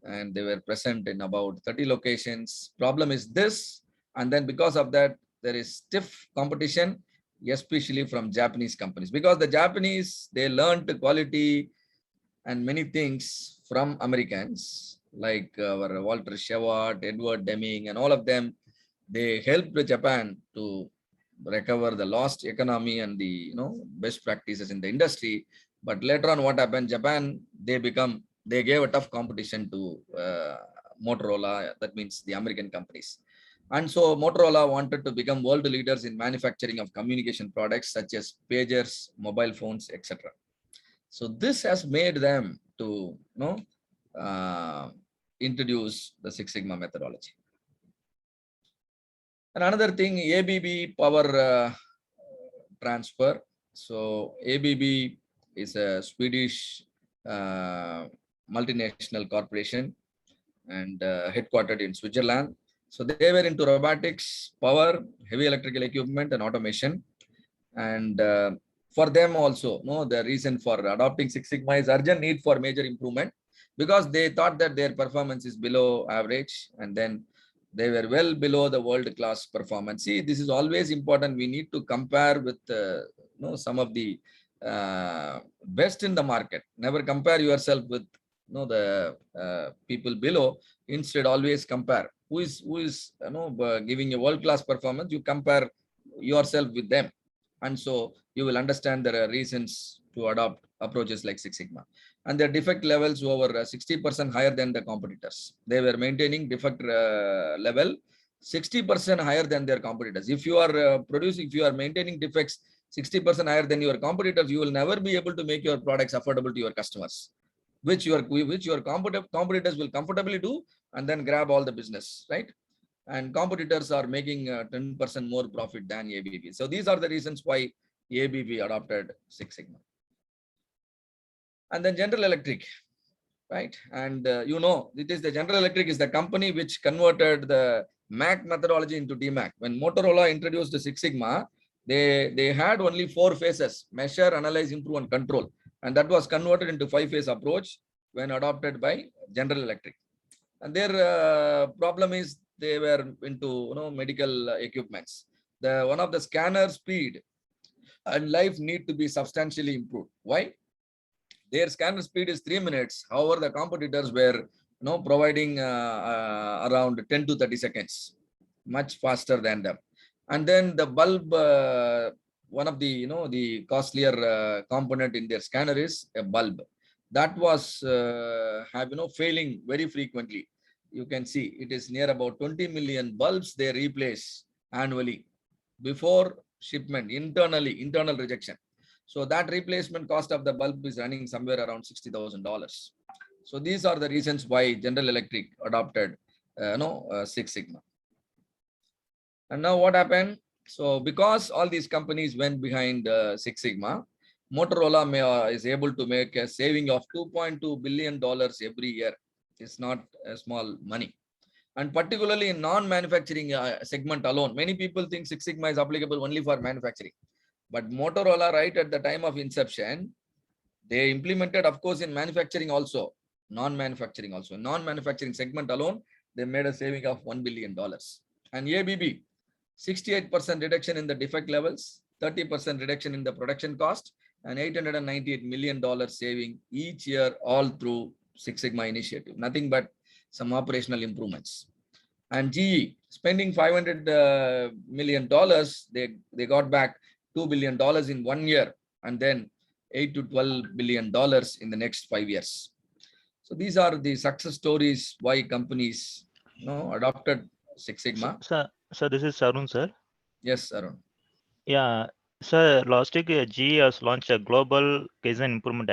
and they were present in about 30 locations. Problem is this, and then because of that, there is stiff competition, especially from Japanese companies, because the Japanese, they learned the quality and many things from Americans, like our Walter Shewhart, Edward Deming, and all of them. They helped Japan to recover the lost economy and the best practices in the industry. But later on, what happened? Japan, they gave a tough competition to Motorola. That means the American companies. And so Motorola wanted to become world leaders in manufacturing of communication products such as pagers, mobile phones, etc. So this has made them to introduce the Six Sigma methodology. And another thing, ABB power transfer. So ABB is a Swedish multinational corporation and headquartered in Switzerland. So they were into robotics, power, heavy electrical equipment, and automation. And for them also, the reason for adopting Six Sigma is urgent need for major improvement, because they thought that their performance is below average, and then they were well below the world-class performance. See, this is always important. We need to compare with some of the best in the market. Never compare yourself with the people below. Instead, always compare who is giving a world-class performance. You compare yourself with them, and so you will understand the reasons to adopt approaches like Six Sigma. And their defect levels over 60% higher than the competitors. They were maintaining defect level 60% higher than their competitors. If you are if you are maintaining defects 60% higher than your competitors, you will never be able to make your products affordable to your customers, which your competitors will comfortably do and then grab all the business, right? And competitors are making 10% more profit than ABB. So these are the reasons why ABB adopted Six Sigma. And then General Electric, right? And it is the General Electric is the company which converted the MAC methodology into DMAC. When Motorola introduced the Six Sigma, they had only 4 phases: measure, analyze, improve, and control. And that was converted into 5-phase approach when adopted by General Electric. And their problem is they were into medical equipments. One of the scanner speed and life need to be substantially improved. Why? Their scanner speed is 3 minutes. However, the competitors were providing around 10 to 30 seconds, much faster than them. And then the bulb, one of the the costlier component in their scanner is a bulb. That was failing very frequently. You can see it is near about 20 million bulbs they replace annually before shipment, internal rejection. So that replacement cost of the bulb is running somewhere around $60,000. So these are the reasons why General Electric adopted Six Sigma. And now what happened? So because all these companies went behind Six Sigma, Motorola is able to make a saving of $2.2 billion every year. It's not a small money. And particularly in non-manufacturing segment alone, many people think Six Sigma is applicable only for manufacturing. But Motorola, right at the time of inception, they implemented, of course, in manufacturing also, non-manufacturing also. Non-manufacturing segment alone, they made a saving of $1 billion. And ABB, 68% reduction in the defect levels, 30% reduction in the production cost, and $898 million saving each year, all through Six Sigma initiative. Nothing but some operational improvements. And GE, spending $500 million, they got back $2 billion in 1 year, and then $8 to $12 billion in the next 5 years. So these are the success stories why companies adopted Six Sigma. Sir, this is Arun, sir. Yes, Arun. Yeah, sir, last week GE has launched a global Kaizen improvement